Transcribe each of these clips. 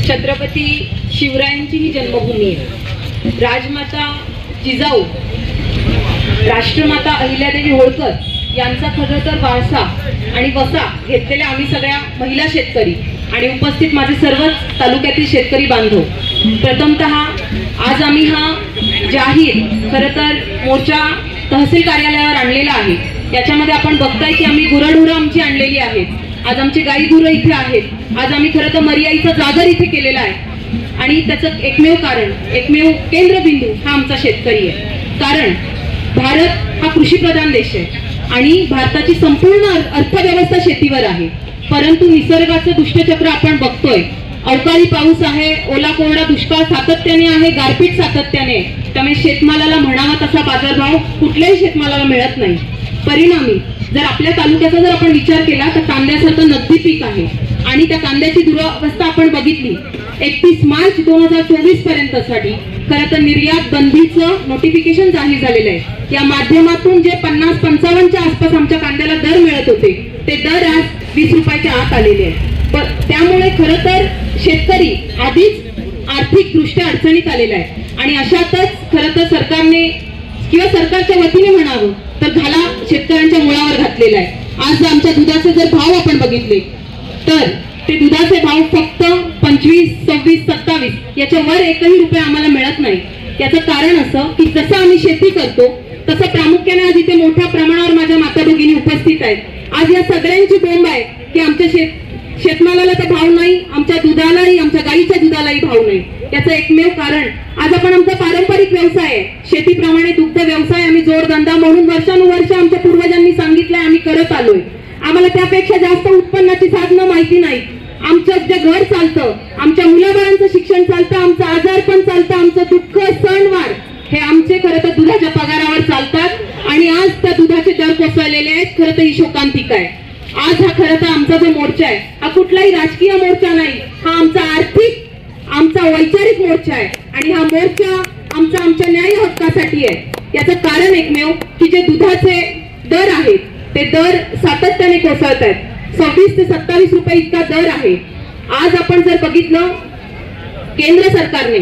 छत्रपती शिवरायांची ही जन्मभूमी आहे। राजमाता जिजाऊ राष्ट्रमाता अहिल्यादेवी होळकर यांचा खरं तर वारसा आणि वसा घेतलेल्या आम्ही सगळ्या महिला शेतकरी आणि उपस्थित माझे सर्वच तालुक्यातील शेतकरी बांधव, प्रथमतः आज आम्ही हा जाहीर खरं तर मोर्चा तहसील कार्यालयावर आणलेला आहे। याच्यामध्ये आपण बघताय की आम्ही गुरढोरं आमची आणलेली आहेत, आज आमची गाई गुरं इथे आहेत, आज आम्ही खरं तर मर्याईचा जागर इथे केलेला आहे आणि त्याचं एकमेव कारण, एकमेव केंद्रबिंदू हा आमचा शेतकरी आहे। कारण भारत हा कृषीप्रधान देश आहे आणि भारताची संपूर्ण अर्थव्यवस्था शेतीवर आहे, परंतु निसर्गाचं दुष्टचक्र आपण बघतोय। अवकाळी पाऊस आहे, ओला कोरडा दुष्काळ सातत्याने आहे, गारपीट सातत्याने, त्यामुळे शेतमालाला म्हणावा तसा बाजारभाव कुठल्याही शेतमालाला मिळत नाही। परिणामी जर आपल्या तालुक्याचा जर आपण विचार केला तर कांद्यासारखं नगदी पीक आहे आणि त्या कांद्याची दुरावस्था आपण बघितली 31 मार्च 2024 पर्यंतसाठी खरं तर निर्यात बंदीचं नोटिफिकेशन जाहीर झालेलं आहे। या माध्यमातून जे 50-55च्या आसपास आमच्या कांद्याला दर मिळत होते ते दर आज 20 रुपयाच्या आत आलेले आहेत। त्यामुळे खरं तर शेतकरी आधीच आर्थिकदृष्ट्या अडचणीत आलेला आहे आणि अशातच खरं तर सरकारने किंवा सरकारच्या वतीने म्हणावं तर घाला शेतकऱ्यांच्या मुळावर घातलेला आहे। आज आमच्या दुधाचे जर भाव आपण बघितले तर ते दुधाचे भाव फक्त 25, 26, 27 याच्या वर एकही रुपये आम्हाला मिळत नाही। याचं कारण असं की जसं आम्ही शेती करतो तसं प्रामुख्याने आज इथे मोठ्या प्रमाणावर माझ्या माता भगिनी उपस्थित आहेत। आज या सगळ्यांची बोंब आहे की आमच्या शेतमालाला तर भाव नाही, आमच्या दुधालाही, आमच्या गाईच्या दुधालाही भाव नाही। याचं एकमेव कारण आज आपण आमचा पारंपरिक व्यवसाय आहे, शेतीप्रमाणे दुग्ध व्यवसाय आम्ही जोडधंदा म्हणून वर्षानुवर्ष आमच्या पूर्वजांनी सांगितलंय, आम्ही करत आलोय। आम्हाला त्यापेक्षा जास्त उत्पन्नाची साधनं माहिती नाही। आमचं जे घर चालतं, आमच्या मुलाबाळांचं शिक्षण चालतं, आमचं आजारपण चालतं, आमचं दुःख सणवार हे आमचे खरं तर दुधाच्या पगारावर चालतात आणि आज त्या दुधाचे दर कोसळलेले आहेत। खरं तर ही शोकांतिका आहे। आज हा खरं तर आमचा जो मोर्चा आहे हा कुठलाही राजकीय मोर्चा नाही, हा आमचा आर्थिक, आमचा वैचारिक मोर्चा आहे आणि हा मोर्चा आमच्या न्याय हक्कासाठी आहे। याचं कारण एकमेव की जे दुधाचे दर आहेत ते दर सातत्याने कोसळत आहेत। 26 ते 27 रुपये इतका दर आहे। आज आपण जर बघितलं केंद्र सरकारने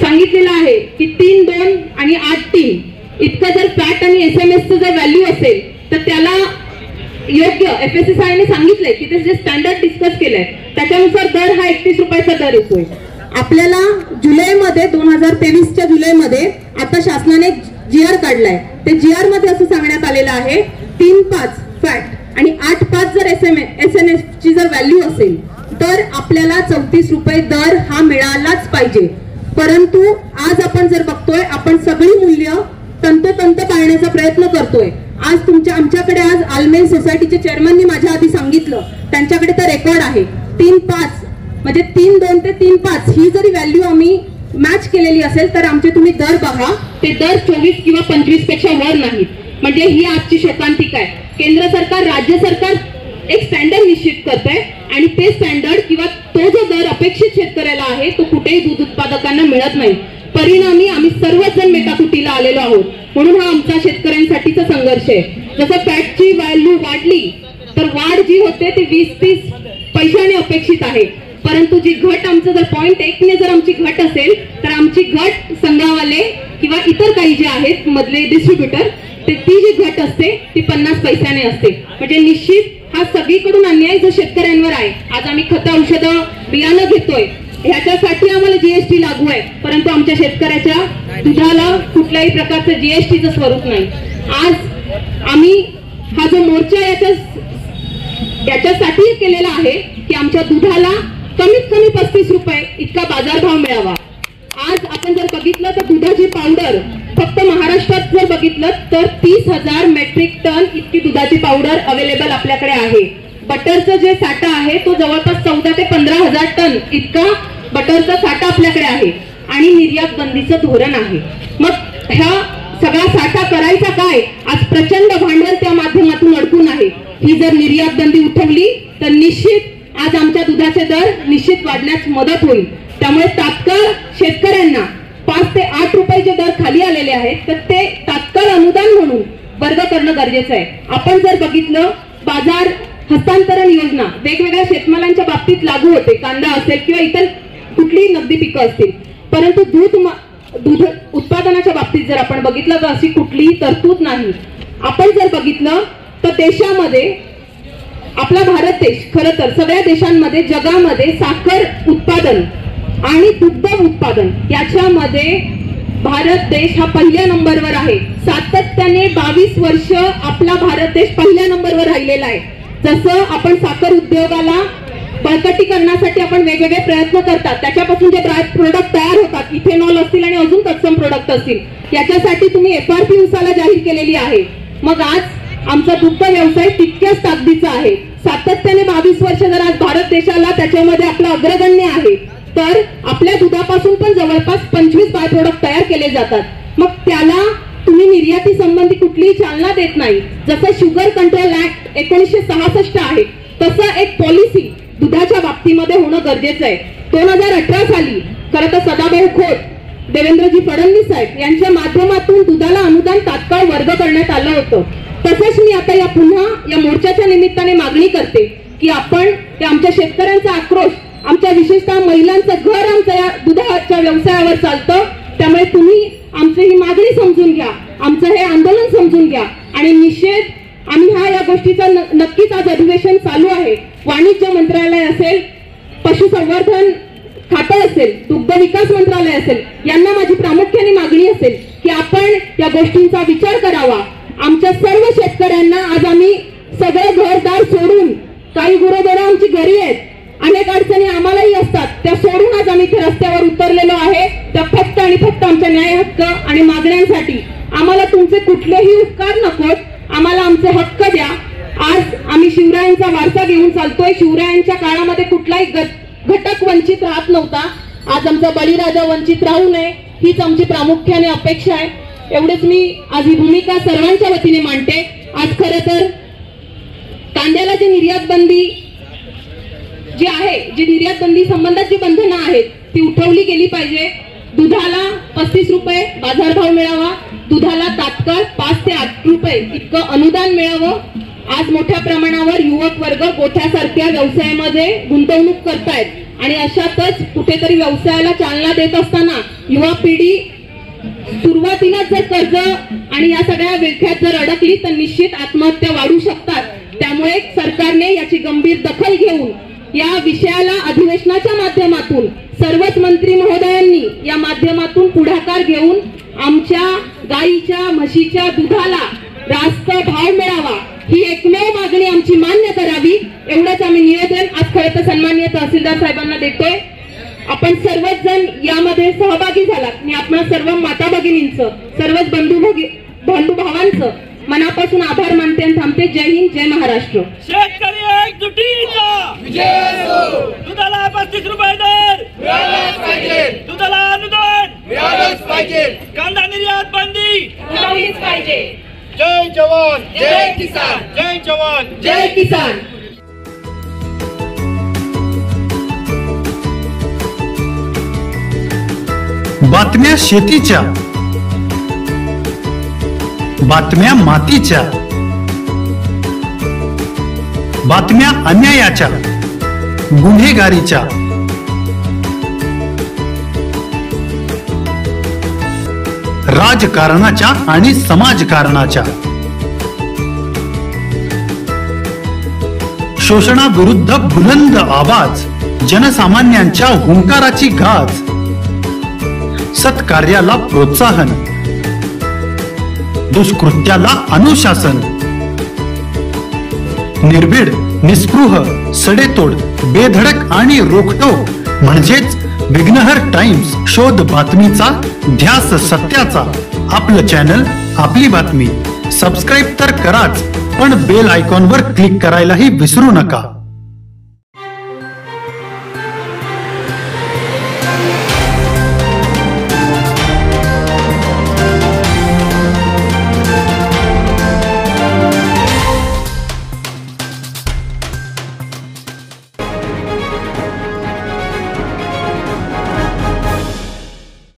सांगितलेलं आहे की 3.2 आणि 8.3 इतकं जर फॅट आणि SMS जर व्हॅल्यू असेल तर त्याला योग्य FSSAI ने सांगितलंय की ते जे स्टँडर्ड डिस्कस केलंय त्याच्यानुसार दर हा 31 रुपयाचा दर येतोय। आपल्याला जुलैमध्ये 2023च्या जुलैमध्ये आता शासनाने GR काढलाय, ते GR मध्ये असं सांगण्यात आलेलं आहे 3.5 फॅट आणि 8.5 जर SNS ची जर व्हॅल्यू असेल तर आपल्याला 34 रुपये दर हा मिळालाच पाहिजे। परंतु आज आपण जर बघतोय आपण सगळी मूल्य तंतोतंत पाळण्याचा प्रयत्न करतोय। आज आमच्याकडे आज आलमेल सोसायटीचे चेअरमननी माझ्या आधी सांगितलं, त्यांच्याकडे तर रेकॉर्ड आहे 3.5 म्हणजे 3.2 ते 3.5 ही जरी व्हॅल्यू आम्ही मॅच केलेली असेल तर आमचे तुम्ही दर बघा, ते दर 24 किंवा 25 पेक्षा वर नाहीत। म्हणजे ही आजची शोकांतिका आहे। केंद्र सरकार, राज्य सरकार एक स्टँडर्ड निश्चित करतंय आणि ते स्टँडर्ड किंवा तो जो दर अपेक्षित शेतकऱ्याला आहे तो कुठेही दूध उत्पादकांना मिळत नाही। परिणामी आम्ही सर्वजण मेटाकुटीला आलेलो आहोत। म्हणून हा आमचा शेतकऱ्यांसाठीचा संघर्ष आहे। जसं फॅटची व्हॅल्यू वाढली तर वाढ जी होते ती 20-30 पैशाने अपेक्षित आहे, परंतु जी घट आमचं जर 0.1 ने जर आमची घट असेल तर आमची घट संघावाले किंवा इतर काही जे आहेत मधले डिस्ट्रीब्युटर ती जी घट असते ती 50 पैशाने असते। म्हणजे निश्चित हा सगळीकडून अन्याय जो शेतकऱ्यांवर आहे। आज आम्ही खतं, औषधं, बियाणं घेतोय, ह्याच्यासाठी आम्हाला GST लागू आहे, परंतु आमच्या शेतकऱ्याच्या दुधाला कुठल्याही प्रकारचं GSTचं स्वरूप नाही। आज आम्ही हा जो मोर्चा याच्यासाठी केलेला आहे की आमच्या दुधाला कमीत कमी 35 रुपये इतका बाजारभाव मिळावा। आज आपण जर बघितलं तर दुधाची पावडर फक्त महाराष्ट्रात जर बघितलं तर 30,000 मेट्रिक टन इतकी दुधाची पावडर अवेलेबल आपल्याकडे आहे। बटरचा जे साठा आहे तो जवळपास 14 ते 15,000 टन इतका बटरचा साठा आपल्याकडे आहे आणि निर्यात बंदीचं धोरण आहे। मग ह्या सगळा साठा करायचा काय? आज प्रचंड भांडवल त्या माध्यमातून अडकून आहे। ही जर निर्यात बंदी उठवली तर निश्चित आज आमच्या दुधाचे दर निश्चित वाढण्यास मदत होईल। त्यामुळे तात्काळ शेतकऱ्यांना 5 ते 8 रुपये जे दर खाली आलेले आहेत तर ते तात्काळ अनुदान म्हणून वर्ग करणं गरजेचं आहे। आपण जर बघितलं बाजार हस्तांतरण योजना वेगवेगळ्या शेतमालांच्या बाबतीत लागू होते, कांदा असेल किंवा इतर कुठलीही नगदी पिकं असतील. परंतु दूध उत्पादनाच्या बाबतीत जर आपण बघितलं तर अशी कुठलीही तरतूद नाही. आपण जर बघितलं तर देशामध्ये आपला भारत देश खरं तर सगळ्या देशांमध्ये जगामध्ये साखर उत्पादन आणि दुग्ध उत्पादन याच्यामध्ये भारत देश हा पहिल्या नंबरवर आहे. सातत्याने 22 वर्ष आपला भारत देश पहिल्या नंबरवर राहिलेला आहे. जसं आपण साखर उद्योगाला बळकटीकरणासाठी आपण वेगवेगळे प्रयत्न करतात, त्याच्यापासून जे प्रोडक्ट तयार होतात, इथेनॉल असतील आणि अजून तत्सम प्रोडक्ट असतील, याच्यासाठी तुम्ही FRP उसाला जाहीर केलेली आहे. मग आज आमचा दुग्ध व्यवसाय तितक्याच ताकदीचा आहे. सातत्याने 22 वर्ष जर आज भारत देशाला त्याच्यामध्ये आपला अग्रगण्य आहे, तर आपल्या दुधापासून पण जवळपास 25 बाय प्रोडक्ट तयार केले जातात. मग त्याला तुम्ही निर्याती संबंधी कुठलीही चालना देत नाही. जसं शुगर कंट्रोल ऍक्ट 1966 आहे, तसं एक पॉलिसी दुधाच्या बाबतीमध्ये होणं गरजेचं आहे. 2018 साली खरं तर सदाभाऊ खोत, देवेंद्रजी फडणवीस साहेब यांच्या माध्यमातून दुधाला अनुदान तात्काळ वर्ग करण्यात आलं होतं. तसंच मी आता पुन्हा या मोर्चाच्या निमित्ताने मागणी करते की आपण आमच्या शेतकऱ्यांचा आक्रोश, आमच्या विशेषतः महिलांचं घर आमच्या या दुधाच्या व्यवसायावर चालतं, त्यामुळे तुम्ही आमची ही मागणी समजून घ्या, आमचं हे आंदोलन समजून घ्या आणि निषेध आम्ही या गोष्टीचा नक्कीच आज अधिवेशन चालू आहे. वाणिज्य मंत्रालय असेल, पशुसंवर्धन खातं असेल, दुग्ध विकास मंत्रालय असेल, यांना माझी प्रामुख्याने मागणी असेल की आपण या गोष्टींचा विचार करावा. आमच्या सर्व शेतकऱ्यांना आज आम्ही सगळं घरदार सोडून, काही गुरेढोरं आमची घरी आहेत, अनेक अडचणी आम्हालाही असतात, त्या सोडून आज आम्ही इथे रस्त्यावर उतरलेलो आहे. त्या फक्त आणि फक्त आमच्या न्याय हक्क आणि मागण्यांसाठी. आम्हाला तुमचे कुठलेही उपकार नकोत, आम्हाला आमचे हक्क द्या. आज आम्ही शिवरायांचा वारसा घेऊन चालतोय. शिवरायांच्या काळामध्ये कुठलाही घटक वंचित राहत नव्हता. आज आमचा बळीराजा वंचित राहू नये हीच आमची प्रामुख्याने अपेक्षा आहे. एवढेच मी आज ही भूमिका सर्वांच्या वतीने मांडते. आज खरं तर कांद्याला जी निर्यात बंदी जी आहे, जी निर्यात बंदी संबंधात जी बंधनं आहेत ती उठवली गेली पाहिजे. दुधाला 35 रुपये बाजारभाव मिळावा, दुधाला तात्काळ 5 ते 8 रुपये इतकं अनुदान मिळावं. आज मोठ्या प्रमाणावर युवक वर्ग गोठ्यासारख्या व्यवसायामध्ये गुंतवणूक करतायत आणि अशातच कुठेतरी व्यवसायाला चालना देत असताना युवा पिढी सुरुवातीला जर कर्ज आणि या सगळ्या विळख्यात जर अडकली तर निश्चित आत्महत्या वाढू शकतात. त्यामुळे सरकारने याची गंभीर दखल घेऊन या विषयाला अधिवेशनाच्या माध्यमातून सर्वच मंत्री महोदयांनी या माध्यमातून पुढाकार घेऊन आमच्या गाईच्या म्हशीच्या दुधाला रास्त भाव मिळावा ही एकमेव मागणी आमची मान्य करावी. एवढंच आम्ही निवेदन आज खरं तर सन्माननीय तहसीलदार साहेबांना देतोय. आपण सर्वच जण यामध्ये सहभागी झालात. मी आपणा सर्व माता भगिनींचं, सर्वच बंधू भावांचं मनापासून आभार मानते आणि थांबते. जय हिंद, जय महाराष्ट्र. शेतकरी एकजुटीचा विजय असो. दुधाला 35 रुपये दर मिळालाच पाहिजे, दुधाला अनुदान मिळालंच पाहिजे, कांदा निर्यात बंदी उठवलीच पाहिजे. जय जवान जय किसान, जय जवान जय किसान. बातम्या शेतीच्या, बातम्या मातीच्या, बातम्या अन्यायाच्या, गुन्हेगारीच्या, राजकारणाच्या आणि समाजकारणाच्या, शोषणाविरुद्ध बुलंद आवाज, जनसामान्यांच्या हुंकाराची गाज, सत्कार्याला प्रोत्साहन, दुष्कृत्याला अनुशासन, निर्भीड, निस्पृह, सडेतोड, बेधडक आणि रोखटोक म्हणजेच विघ्नहर टाइम्स. शोध बातमीचा, ध्यास सत्याचा. आपलं चॅनल, आपली बातमी. सबस्क्राईब तर कराच, पण बेल आयकॉनवर क्लिक करायलाही विसरू नका.